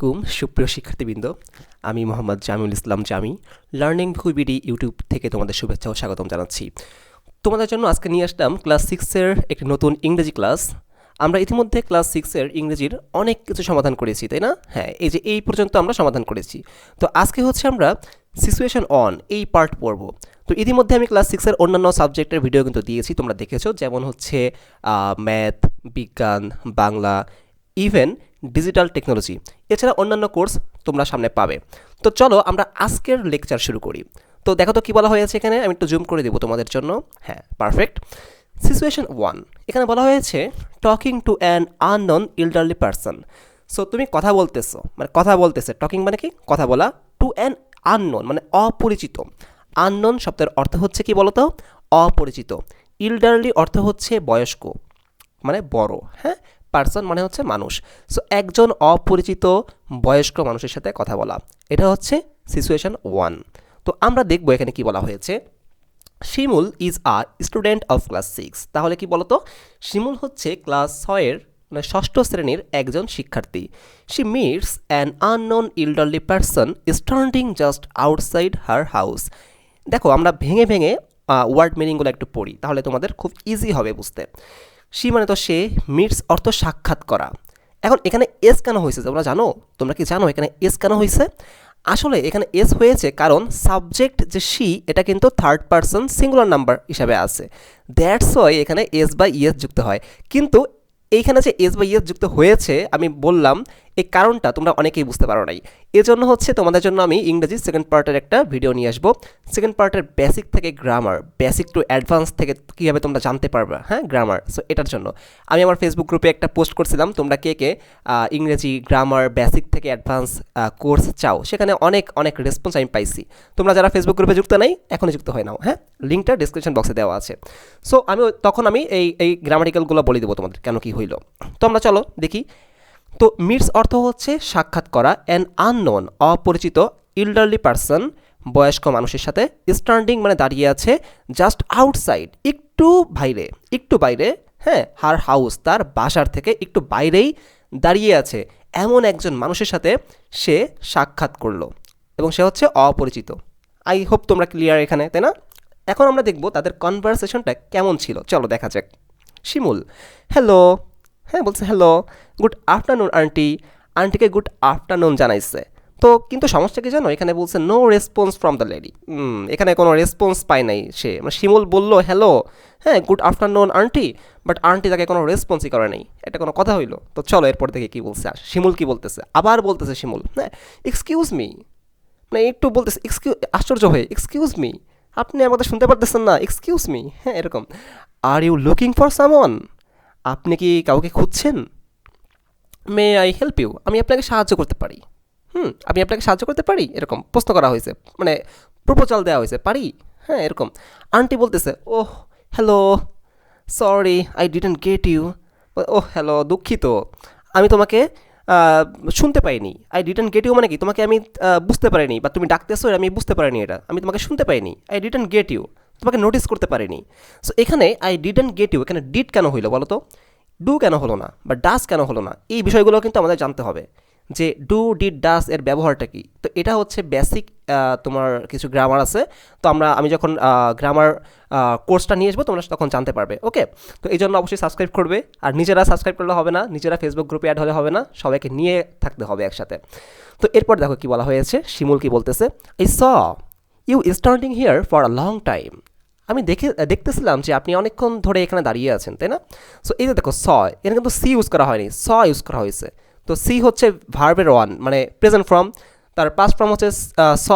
আলাইকুম সুপ্রিয় শিক্ষার্থীবৃন্দ, আমি মোহাম্মদ জামিউল ইসলাম জামি লার্নিং ভিবিডি ইউটিউব থেকে তোমাদের শুভেচ্ছা ও স্বাগতম জানাচ্ছি। তোমাদের জন্য আজকে নিয়ে আসলাম ক্লাস 6-এর একটি নতুন ইংরেজি ক্লাস। আমরা ইতিমধ্যে ক্লাস 6-এর ইংরেজির অনেক কিছু সমাধান করেছি, তাই না? হ্যাঁ, এই যে এই পর্যন্ত আমরা সমাধান করেছি। তো আজকে হচ্ছে আমরা সিচুয়েশন অন এই পার্ট পড়ব। তো ইতিমধ্যে আমি ক্লাস 6-এর অন্যান্য সাবজেক্টের ভিডিও কিন্তু দিয়েছি, তোমরা দেখেছো, যেমন হচ্ছে ম্যাথ, বিজ্ঞান, বাংলা, ইভেন ডিজিটাল টেকনোলজি। এছাড়া অন্যান্য কোর্স তোমরা সামনে পাবে। তো চলো আমরা আজকের লেকচার শুরু করি। তো দেখো তো কী বলা হয়েছে এখানে, আমি একটু জুম করে দেবো তোমাদের জন্য। হ্যাঁ, পারফেক্ট। সিচুয়েশন 1, এখানে বলা হয়েছে talking to an unknown elderly person. So তুমি কথা বলতেছো, মানে কথা বলতেছে, টকিং মানে কি কথা বলা, টু অ্যান আননোন মানে অপরিচিত। আননোন শব্দের অর্থ হচ্ছে কি বলতো, অপরিচিত। এল্ডারলি অর্থ হচ্ছে বয়স্ক, মানে বড়। হ্যাঁ, পার্সন মানে হচ্ছে মানুষ। সো একজন অপরিচিত বয়স্ক মানুষের সাথে কথা বলা, এটা হচ্ছে সিচুয়েশন 1। তো আমরা দেখবো এখানে কি বলা হয়েছে। Shimul is a student of class 6। তাহলে কি বলতো, শিমুল হচ্ছে ক্লাস 6-এর মানে 6ষ্ঠ শ্রেণীর একজন শিক্ষার্থী। She meets an unknown elderly person standing just outside her house. দেখো, আমরা ভেঙে ভেঙে ওয়ার্ড মিনিংগুলো একটু পড়ি, তাহলে তোমাদের খুব ইজি হবে বুঝতে। সি মানে তো সে, মিটস অর্থ সাক্ষাৎ করা। এখন এখানে এস কেন হয়েছে তোমরা জানো? তোমরা কি জানো এখানে এস কেন হয়েছে? আসলে এখানে এস হয়েছে কারণ সাবজেক্ট যে সি, এটা কিন্তু থার্ড পারসন সিঙ্গুলার নাম্বার হিসাবে আছে। দ্যাটস ওয়াই এখানে এস বা ইএস যুক্ত হয়। কিন্তু এইখানে যে এস বা ইএস যুক্ত হয়েছে, আমি বললাম এই কারণটা তোমরা অনেকেই বুঝতে পারো নাই। এজন্য হচ্ছে তোমাদের জন্য আমি ইংরেজি সেকেন্ড পার্টের একটা ভিডিও নিয়ে আসবো। সেকেন্ড পার্টের বেসিক থেকে গ্রামার, বেসিক টু অ্যাডভান্স থেকে কীভাবে তোমরা জানতে পারবে, হ্যাঁ, গ্রামার। সো এটার জন্য আমি আমার ফেসবুক গ্রুপে একটা পোস্ট করছিলাম, তোমরা কে কে ইংরেজি গ্রামার বেসিক থেকে অ্যাডভান্স কোর্স চাও, সেখানে অনেক অনেক রেসপন্স আমি পাইছি। তোমরা যারা ফেসবুক গ্রুপে যুক্ত নাই, এখনই যুক্ত হয়ে নাও। হ্যাঁ, লিঙ্কটা ডিসক্রিপশন বক্সে দেওয়া আছে। সো তখন আমি এই গ্রামাটিক্যালগুলো বলে দেবো তোমাদের কেন কী হইলো। তো আমরা চলো দেখি। তো মিটস অর্থ হচ্ছে সাক্ষাৎ করা, অ্যান আননোন অপরিচিত এল্ডারলি পারসন বয়স্ক মানুষের সাথে, স্ট্যান্ডিং মানে দাঁড়িয়ে আছে, জাস্ট আউটসাইড একটু বাইরে, হ্যাঁ, হার হাউস তার বাসার থেকে একটু বাইরেই দাঁড়িয়ে আছে এমন একজন মানুষের সাথে সে সাক্ষাৎ করলো, এবং সে হচ্ছে অপরিচিত। আই হোপ তোমরা ক্লিয়ার এখানে, তাই না? এখন আমরা দেখব তাদের কনভারসেশনটা কেমন ছিল, চলো দেখা যাক। শিমুল, হ্যালো, হ্যাঁ বলছে হ্যালো, গুড আফটারনুন আন্টি। আন্টিকে গুড আফটারনুন জানাইছে। তো কিন্তু সমস্যা কি জানো, এখানে বলছে no response from the lady. এখানে কোনো রেসপন্স পায় নাই সে, মানে শিমুল বললো হ্যালো, হ্যাঁ, good afternoon aunty, but aunty তাকে কোনো রেসপন্সই করে নাই। এটা কোনো কথা হইলো? তো চলো এরপর দেখে কী বলছে শিমুল। কি বলতেছে, আবার বলতেছে শিমুল, হ্যাঁ, এক্সকিউজ মি, মানে একটু বলতেছে আশ্চর্য হয়ে, এক্সকিউজ মি, আপনি আমাদের শুনতে পারতেছেন না, এক্সকিউজ মি, হ্যাঁ, এরকম। Are you looking for someone, আপনি কি কাউকে খুঁজছেন? মে আই হেল্প ইউ, আমি আপনাকে সাহায্য করতে পারি। আমি আপনাকে সাহায্য করতে পারি, এরকম প্রশ্ন করা হয়েছে, মানে প্রপোজাল দেওয়া হয়েছে, পারি, হ্যাঁ, এরকম। আন্টি বলতেছে, oh hello, sorry I didn't get you. Oh hello, দুঃখিত, আমি তোমাকে শুনতে পাইনি। আই ডিডন্ট গেট ইউ মানে কি, তোমাকে আমি বুঝতে পারিনি, বা তুমি ডাকতেছো আমি বুঝতে পারিনি, এটা আমি তোমাকে শুনতে পাইনি। আই ডিডন্ট গেট ইউ, তোমাকে নোটিস করতে পারিনি। সো এখানে আই ডিডন্ট গেট ইউ, এখানে ডিড কেন হইলো বলো তো? ডু কেন হলো না, বা ডাস কেন হলো না? এই বিষয়গুলো কিন্তু আমাদের জানতে হবে, যে ডু, ডিড, ডাস এর ব্যবহারটা কী। তো এটা হচ্ছে বেসিক তোমার কিছু গ্রামার আছে। তো আমি যখন গ্রামার কোর্সটা নিয়ে আসবো, তোমরা তখন জানতে পারবে। ওকে, তো এই জন্য অবশ্যই সাবস্ক্রাইব করবে। আর নিজেরা সাবস্ক্রাইব করলে হবে না, নিজেরা ফেসবুক গ্রুপে অ্যাড হলে হবে না, সবাইকে নিয়ে থাকতে হবে একসাথে। তো এরপর দেখো কি বলা হয়েছে, শিমুল কি বলতেছে, I saw you standing here for a long time. আমি দেখতেছিলাম যে আপনি অনেকক্ষণ ধরে এখানে দাঁড়িয়ে আছেন, তাই না? সো এই যে দেখো স, এখানে কিন্তু সি ইউজ করা হয়নি, স ইউজ করা হয়েছে। তো সি হচ্ছে ভার্বের ওয়ান, মানে প্রেজেন্ট ফর্ম, তার পাস্ট ফর্ম হচ্ছে স,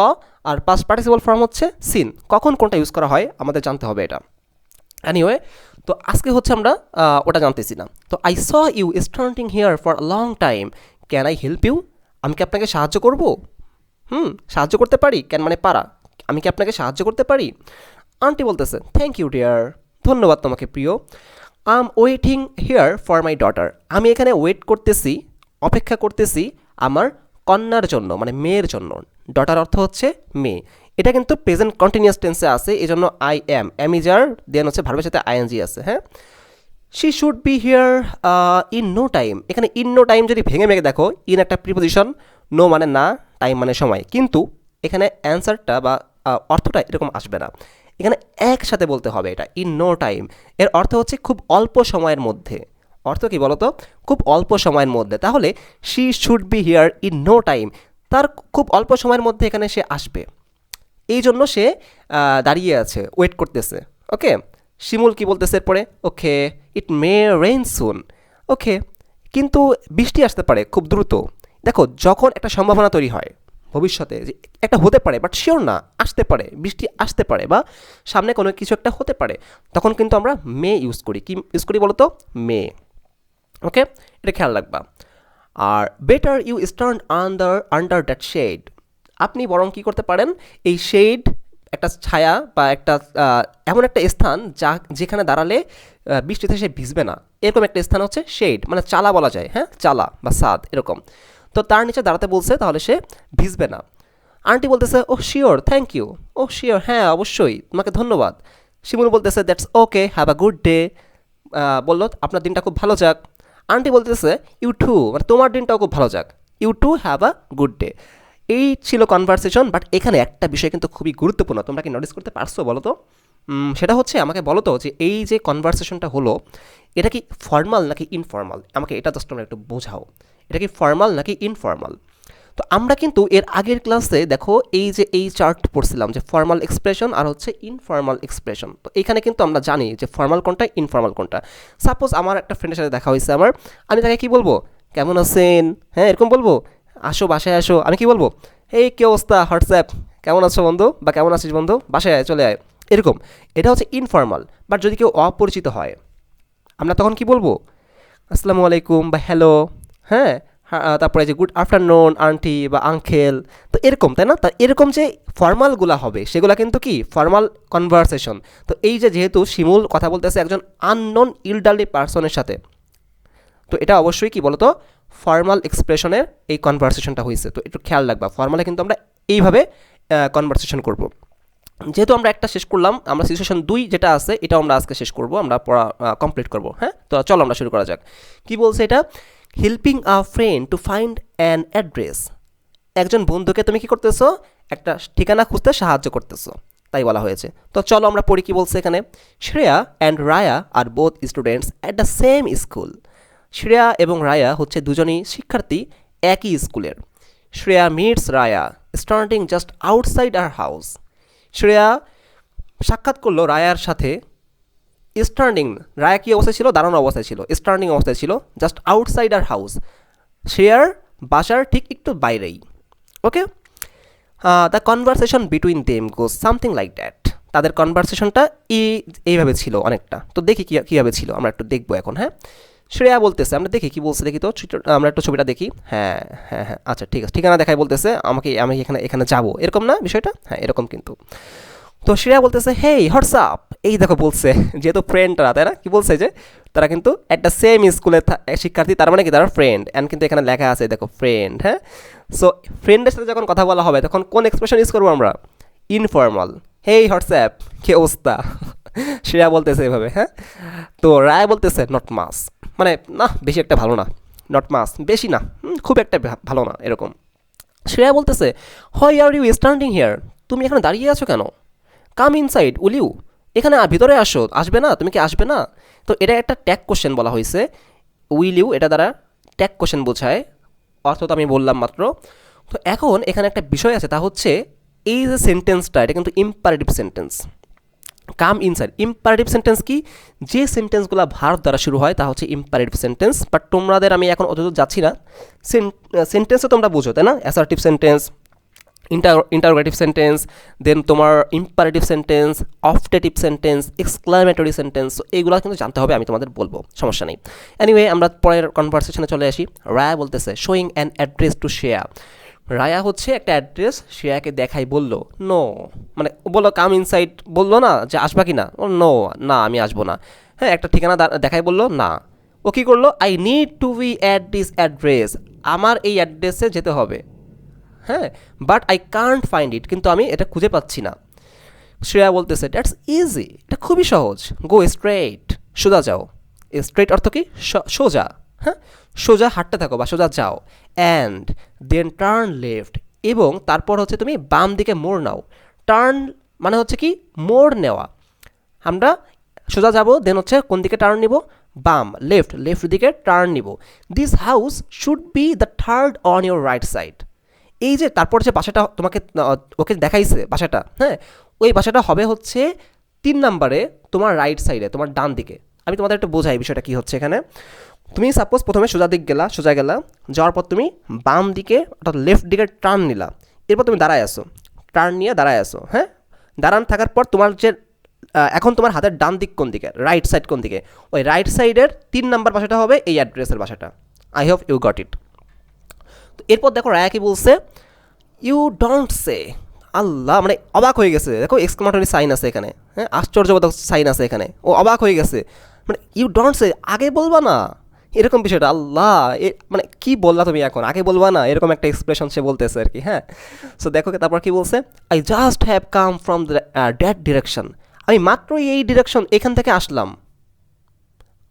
আর পাস্ট পার্টিসিপল ফর্ম হচ্ছে সিন। কখন কোনটা ইউজ করা হয় আমাদের জানতে হবে এটা। এনিওয়ে, তো আজকে হচ্ছে আমরা ওটা জানতেছি না। তো I saw you standing here for a long time, can I help you, আমি কি আপনাকে সাহায্য করব? সাহায্য করতে পারি, ক্যান মানে পারা, আমি কি আপনাকে সাহায্য করতে পারি? আন্টি বলতেছে, থ্যাংক ইউ ডিয়ার, ধন্যবাদ তোমাকে প্রিয়। I am waiting here for my daughter, আমি এখানে ওয়েট করতেছি, অপেক্ষা করতেছি আমার কন্যার জন্য, মানে মেয়ের জন্য। ডটার অর্থ হচ্ছে মেয়ে। এটা কিন্তু প্রেজেন্ট কন্টিনিউয়াস টেন্সে আছে, এই জন্য আই এম ইজার দেন হচ্ছে ভার্বের সাথে আইএনজি আছে। হ্যাঁ, she should be here in no time. এখানে ইন নো টাইম যদি ভেঙে দেখো, ইন একটা প্রিপোজিশন, নো মানে না, টাইম মানে সময়, কিন্তু এখানে অ্যান্সারটা বা অর্থটা এরকম আসবে না। এখানে একসাথে বলতে হবে এটা, ইন নো টাইম। এর অর্থ হচ্ছে খুব অল্প সময়ের মধ্যে। অর্থ কি বলতো? খুব অল্প সময়ের মধ্যে। তাহলে she should be here in no time, তার খুব অল্প সময়ের মধ্যে এখানে সে আসবে, এই জন্য সে দাঁড়িয়ে আছে, ওয়েট করতেছে। ওকে, শিমুল কি বলতেছে এরপরে? ওকে, ইট মে রেইন সুন। ওকে, কিন্তু বৃষ্টি আসতে পারে খুব দ্রুত। দেখো, যখন একটা সম্ভাবনা তৈরি হয় ভবিষ্যতে যে একটা হতে পারে বাট শিওর না, আসতে পারে, বৃষ্টি আসতে পারে বা সামনে কোনো কিছু একটা হতে পারে, তখন কিন্তু আমরা মে ইউজ করি। কি ইউজ করি বলো তো? মে। ওকে, এটা খেয়াল রাখবা। আর better you stand under under that shade, আপনি বরং কী করতে পারেন, এই শেড একটা ছায়া বা একটা এমন একটা স্থান যা যেখানে দাঁড়ালে বৃষ্টিতে সে ভিজবে না, এরকম একটা স্থান হচ্ছে শেড, মানে চালা বলা যায়, হ্যাঁ, চালা বা সাদ এরকম। তো তার নিচে দাঁড়াতে বলছে, তাহলে সে ভিজবে না। আন্টি বলতেছে oh sure, thank you. Oh sure, হ্যাঁ অবশ্যই, তোমাকে ধন্যবাদ। শিমুল বলতেছে that's okay, have a good day. বললো আপনার দিনটা খুব ভালো যাক। আন্টি বলতেছে ইউ টু, মানে তোমার দিনটাও খুব ভালো যাক, you too have a good day. এই ছিল কনভারসেশন, বাট এখানে একটা বিষয় কিন্তু খুবই গুরুত্বপূর্ণ, তোমরা কি নোটিস করতে পারছো বলো তো? সেটা হচ্ছে, আমাকে বলো তো যে এই যে কনভারসেশনটা হলো, এটা কি ফর্মাল নাকি ইনফর্মাল? আমাকে এটা জাস্ট তোমরা একটু বোঝাও, এটা কি ফর্মাল নাকি ইনফর্মাল? তো আমরা কিন্তু এর আগের ক্লাসে দেখো এই যে এই চার্ট পড়ছিলাম যে ফর্মাল এক্সপ্রেশন আর হচ্ছে ইনফর্মাল এক্সপ্রেশন। তো এখানে কিন্তু আমরা জানি যে ফর্মাল কোনটা, ইনফর্মাল কোনটা। সাপোজ আমার একটা ফ্রেন্ডের সাথে দেখা হয়েছে আমার, আমি তাকে কি বলবো? কেমন আছেন, হ্যাঁ এরকম বলবো। আসো বাসায় আসো, আমি কি বলবো? এই কী অবস্থা হোয়াটসঅ্যাপ, কেমন আছো বন্ধু, বা কেমন আছিস বন্ধু, বাসায় আয়, চলে আয়, এরকম। এটা হচ্ছে ইনফর্মাল। বাট যদি কেউ অপরিচিত হয়, আমরা তখন কি বলবো? আসসালামু আলাইকুম বা হ্যালো, হ্যাঁ, তারপরে যে গুড আফটারনুন আন্টি বা আঙ্কেল। তো এরকম, তাই না? তা এরকম যে ফর্মালগুলো হবে সেগুলো কিন্তু কি ফর্মাল কনভারসেশন। তো এই যে যেহেতু শিমুল কথা বলতেছে একজন আননোন ইলডারলি পার্সনের সাথে, তো এটা অবশ্যই কি বলতো ফর্মাল এক্সপ্রেশনের এই কনভারসেশনটা হয়েছে। তো একটু খেয়াল রাখবা, ফর্মালে কিন্তু আমরা এইভাবে কনভারসেশন করব। যেহেতু আমরা একটা শেষ করলাম, আমরা সিচুয়েশন 2 যেটা আছে এটাও আমরা আজকে শেষ করব, আমরা পড়া কমপ্লিট করব। হ্যাঁ, তো চলো আমরা শুরু করা যাক। কি বলছে এটা? Helping a friend to find an address, একজন বন্ধুকে তুমি কি করতেছো? একটা ঠিকানা খুঁজতে সাহায্য করতেছো, তাই বলা হয়েছে। তো চলো আমরা পড়ি কি বলছে এখানে। Shreya and Raya are both students at the same school. Shreya এবং রায়া হচ্ছে দুজনই শিক্ষার্থী একই স্কুলের। Shreya meets Raya standing just outside her house. Shreya সাক্ষাৎ করলো রায়ার সাথে স্ট্যান্ডিং, রায়া কি অবস্থায় ছিল? দাঁড়ানো অবস্থায় ছিল, স্ট্যান্ডিং অবস্থায় ছিল জাস্ট আউটসাইড আর হাউস, শ্রেয়ার বাসার ঠিক একটু বাইরেই। Okay, the conversation between them goes something like that. তাদের কনভারসেশনটা এইভাবে ছিল অনেকটা। তো দেখি কীভাবে ছিল, আমরা একটু দেখবো এখন। হ্যাঁ, শ্রেয়া বলতেছে, আমরা দেখি কি বলছে, দেখি তো আমরা একটু ছবিটা দেখি। হ্যাঁ হ্যাঁ হ্যাঁ, আচ্ছা ঠিক আছে, ঠিকানা দেখাই বলতেছে আমাকে, আমি এখানে এখানে যাবো, এরকম না বিষয়টা? হ্যাঁ এরকম কিন্তু। তো শ্রেয়া বলতেছে হেই হোয়াটসঅ্যাপ, এই দেখো বলছে, যেহেতু ফ্রেন্ডরা, তাই না? কি বলছে যে তারা কিন্তু একটা সেম স্কুলের শিক্ষার্থী, তার মানে কি তারা ফ্রেন্ড। অ্যান্ড কিন্তু এখানে লেখা আছে দেখো ফ্রেন্ড। হ্যাঁ, সো ফ্রেন্ডের সাথে যখন কথা বলা হবে তখন কোন এক্সপ্রেশন ইউজ করবো আমরা? ইনফর্মাল। হেই হোয়াটসঅ্যাপ, কি অবস্থা, শ্রেয়া বলতেছে এভাবে। হ্যাঁ, তো রায় বলতেছে নট মাস, মানে না বেশি একটা ভালো না, নট মাস বেশি না, খুব একটা ভালো না এরকম। শ্রেয়া বলতেছে why are you standing here, তুমি এখানে দাঁড়িয়ে আছো কেন? কাম ইনসাইড উইল ইউ, এখানে ভিতরে আসো, আসবে না? তুমি কি আসবে না? তো এটা একটা ট্যাগ কোশ্চেন বলা হয়েছে, উইল ইউ এটা দ্বারা ট্যাগ কোশ্চেন বোঝায়, অর্থ তো আমি বললাম মাত্র। তো এখন এখানে একটা বিষয় আছে, তা হচ্ছে এই যে সেন্টেন্সটা, এটা কিন্তু imperative sentence. Come inside imperative sentence কি? যে সেন্টেন্সগুলো ভার্ব দ্বারা শুরু হয় তা হচ্ছে ইম্পারেটিভ সেন্টেন্স। বাট তোমাদের আমি এখন অতদূর যাচ্ছি না, সেন্টেন্সও তোমরা বুঝো, তাই না? Assertive sentence, interrogative sentence, then তোমার imperative sentence, optative sentence, exclamatory sentence, এইগুলো কিন্তু জানতে হবে, আমি তোমাদের বলবো, সমস্যা নেই। এনিওয়ে, আমরা পরের কনভারসেশনে চলে আসি। রায়া বলতেছে showing an address to Shreya, Raya হচ্ছে একটা অ্যাড্রেস শ্রেয়াকে দেখাই বললো। নো মানে বললো কাম ইনসাইড, বললো না যে আসবা কি না, ও নো, না আমি আসবো না। হ্যাঁ, একটা ঠিকানা দেখাই বললো না। ও কী করলো? I need to be at this address, আমার এই অ্যাড্রেসে যেতে হবে। হ্যাঁ, but I can't find it, কিন্তু আমি এটা খুঁজে পাচ্ছি না। শ্রেয়া বলতেছে দ্যাটস ইজি, এটা খুবই সহজ। গো স্ট্রেট, সোজা যাও। স্ট্রেট অর্থ কি? সোজা। হ্যাঁ, সোজা হাঁটতে থাকো বা সোজা যাও। অ্যান্ড দেন টার্ন লেফট, এবং তারপর হচ্ছে তুমি বাম দিকে মোড় নাও। টার্ন মানে হচ্ছে কি মোড় নেওয়া। আমরা সোজা যাব, দেন হচ্ছে কোন দিকে টার্ন নিব, বাম, লেফট দিকে টার্ন নিব। This house should be the third on your right side. এই যে তারপর যে বাসাটা তোমাকে ওকে দেখাইছে বাসাটা, হ্যাঁ, ওই বাসাটা হবে হচ্ছে 3 নম্বরে তোমার রাইট সাইডে, তোমার ডান দিকে। আমি তোমাদের একটু বোঝাই বিষয়টা কী হচ্ছে এখানে। তুমি সাপোজ প্রথমে সোজা গেলা, যাওয়ার পর তুমি বাম দিকে অর্থাৎ লেফট দিকে টার্ন নিলা, এরপর তুমি দাঁড়ায় আসো, টার্ন নিয়ে দাঁড়ায় আসো, হ্যাঁ। দাঁড়ান থাকার পর তোমার যে এখন তোমার হাতের ডান দিক কোন দিকে, রাইট সাইড কোন দিকে, ওই রাইট সাইডের 3 নাম্বার বাসাটা হবে এই অ্যাড্রেসের বাসাটা। I hope you got it. তো এরপর দেখো রায়া কি বলছে, ইউ ডোন্ট সে। আল্লাহ, মানে অবাক হয়ে গেছে। দেখো এক্সক্লামেটরি সাইন আছে এখানে, হ্যাঁ, আশ্চর্যবোধক সাইন আছে এখানে। ও অবাক হয়ে গেছে, মানে ইউ ডোন্ট সে, আগে বলবা না, এরকম বিষয়টা। আল্লাহ, মানে কি বললা তুমি এখন, আগে বলবা না, এরকম একটা এক্সপ্রেশন সে বলতেছে আর কি, হ্যাঁ। সো দেখো তারপর কি বলছে, I just have come from that direction. আমি মাত্রই এই ডিরেকশন এখান থেকে আসলাম।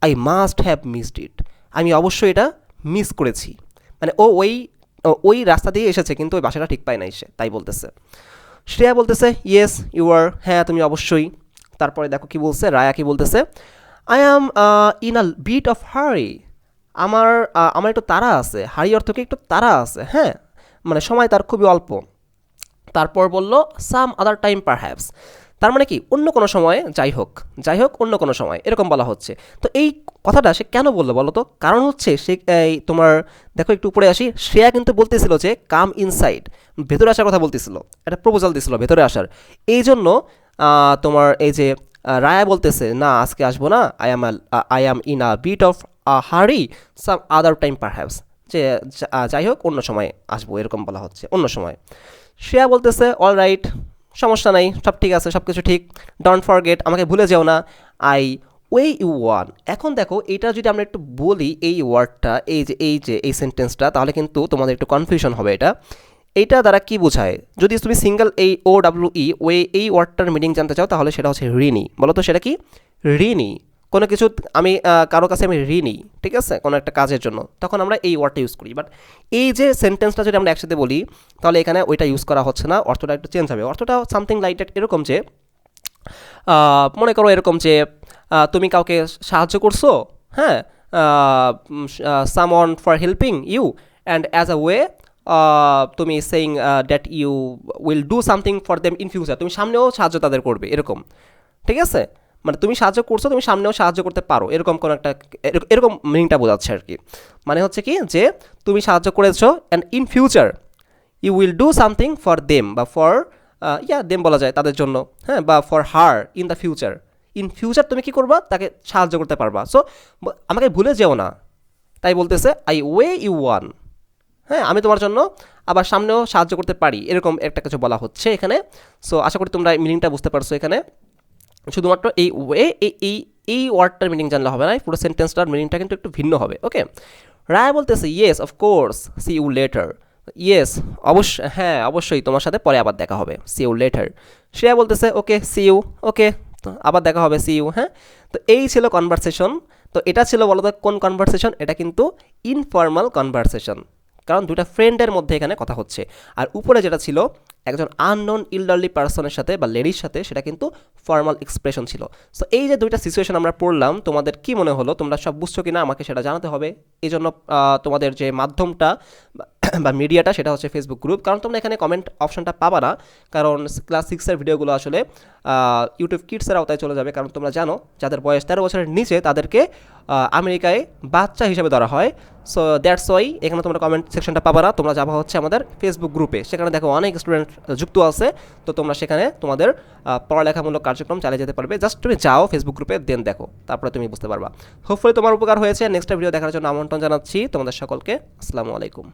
I must have missed it. আমি অবশ্যই এটা মিস করেছি। মানে ওই রাস্তা দিয়ে এসেছে কিন্তু ওই বাসাটা ঠিক পায় না এসে, তাই বলতেছে। শ্রেয়া বলতেছে ইয়েস ইউ আর, হ্যাঁ তুমি অবশ্যই। তারপরে দেখো কি বলছে, রায়া কি বলতেছে, I am in a bit of hurry. আমার একটু তাড়া আছে। হারি অর্থ কি একটু তাড়া আছে, হ্যাঁ, মানে সময় তার খুবই অল্প। তারপর বলল সাম আদার টাইম পারহ্যাপস, তার মানে কি অন্য কোনো সময়ে, যাই হোক অন্য কোনো সময়, এরকম বলা হচ্ছে। তো এই কথাটা সে কেন বললো বলো তো? কারণ হচ্ছে সে এই তোমার দেখো একটু উপরে আসি, শ্রেয়া কিন্তু বলতেছিল যে কাম ইনসাইড, ভেতরে আসার কথা বলতেছিল, একটা প্রপোজাল দিছিল ভেতরে আসার। এই জন্য তোমার এই যে রায়া বলতেছে না আজকে আসবো না, I am in a bit of hurry, some other time perhaps, যে যাই হোক অন্য সময় আসবো, এরকম বলা হচ্ছে, অন্য সময়। শ্রেয়া বলতেছে অল রাইট, সমস্যা নাই, সব ঠিক আছে, সব কিছু ঠিক। ডোন্ট ফরগেট, আমাকে ভুলে যেও না। I owe you one. এখন দেখো এটা যদি আমরা একটু বলি এই ওয়ার্ডটা, এই সেন্টেন্সটা, তাহলে কিন্তু তোমাদের একটু কনফিউশন হবে। এইটা দ্বারা কি বোঝায়? যদি তুমি সিঙ্গেল এই ও ডাব্লিউ ই ওয়ে এই ওয়ার্ডটার মিনিং জানতে চাও, তাহলে সেটা হচ্ছে ঋণী। বলো তো সেটা কি? ঋণী। কোনো কিছু আমি কারো কাছে আমি ঋণী, ঠিক আছে, কোনো একটা কাজের জন্য, তখন আমরা এই ওয়ার্ডটা ইউজ করি। বাট এই যে সেন্টেন্সটা যদি আমরা একসাথে বলি, তাহলে এখানে ওইটা ইউজ করা হচ্ছে না, অর্থটা একটু চেঞ্জ হবে। অর্থটা সামথিং লাইক দ্যাট, এরকম যে মনে করো এরকম যে তুমি কাউকে সাহায্য করছো, হ্যাঁ, someone for helping you, and as a way তুমি saying that you will do something for them in future, তুমি সামনেও সাহায্য তাদের করবে, এরকম, ঠিক আছে। মানে তুমি সাহায্য করছো, তুমি সামনেও সাহায্য করতে পারো, এরকম কোনো একটা এরকম মিনিংটা বোঝাচ্ছে আর কি। মানে হচ্ছে কি যে তুমি সাহায্য করেছো and in future you will do something for them, বা ফর দেম বলা যায় তাদের জন্য, হ্যাঁ, বা for her in the future. In future তুমি কী করবা, তাকে সাহায্য করতে পারবা। সো আমাকে ভুলে যেও না, তাই বলতেছে আই ওয়ে ইউ ওয়ান, হ্যাঁ, আমি তোমার জন্য আবার সামনেও সাহায্য করতে পারি, এরকম একটা কিছু বলা হচ্ছে এখানে। সো আশা করি তোমরা মিনিংটা বুঝতে পারছো। এখানে শুধুমাত্র এই ওয়ে এই ওয়ার্ডটার মিনিং জানলে হবে না, পুরো সেন্টেন্সটার মিনিংটা কিন্তু একটু ভিন্ন হবে। ওকে, রায় বলতেছে yes of course, see you later. Yes, হ্যাঁ অবশ্যই তোমার সাথে পরে আবার দেখা হবে, সি ইউ লেটার। শ্রেয়া বলতেছে ওকে সি ইউ, ওকে তো আবার দেখা হবে, সি ইউ, হ্যাঁ। তো এই ছিল কনভারসেশন। তো এটা ছিল বলো তো কোন কনভারসেশন? এটা কিন্তু ইনফর্মাল কনভারসেশন, কারণ দুটা ফ্রেন্ডের মধ্যে এখানে কথা হচ্ছে। আর উপরে যেটা ছিল একজন আননোন ইল্ডারলি পার্সনের সাথে বা লেডির সাথে, সেটা কিন্তু ফর্মাল এক্সপ্রেশন ছিল। সো এই যে দুইটা সিচুয়েশন আমরা পড়লাম, তোমাদের কি মনে হলো, তোমরা সব বুঝছো কিনা আমাকে সেটা জানাতে হবে। এই জন্য তোমাদের যে মাধ্যমটা বা মিডিয়াটা, সেটা হচ্ছে ফেসবুক গ্রুপ। কারণ তোমরা এখানে কমেন্ট অপশনটা পাবা না, কারণ ক্লাস 6-এর ভিডিওগুলো আসলে ইউটিউব কিডসের আওতায় চলে যাবে। কারণ তোমরা জানো যাদের বয়স 13 বছরের নিচে তাদেরকে আমেরিকায় বাচ্চা হিসেবে ধরা হয়। সো দ্যাটস ওয়াই এখানে তোমরা কমেন্ট সেকশনটা পাবা না, তোমরা যাবা হচ্ছে আমাদের ফেসবুক গ্রুপে। সেখানে দেখো অনেক স্টুডেন্ট যুক্ত আছে, তো তোমরা সেখানে তোমাদের পড়ালেখামূলক কার্যক্রম চালিয়ে যেতে পারবে। জাস্ট তুমি যাও ফেসবুক গ্রুপে, দেন দেখো, তারপরে তুমি বুঝতে পারবা। হোপফুলি তোমার উপকার হয়েছে। নেক্সট ভিডিও দেখার জন্য আমন্ত্রণ জানাচ্ছি তোমাদের সকলকে। আসসালামু আলাইকুম।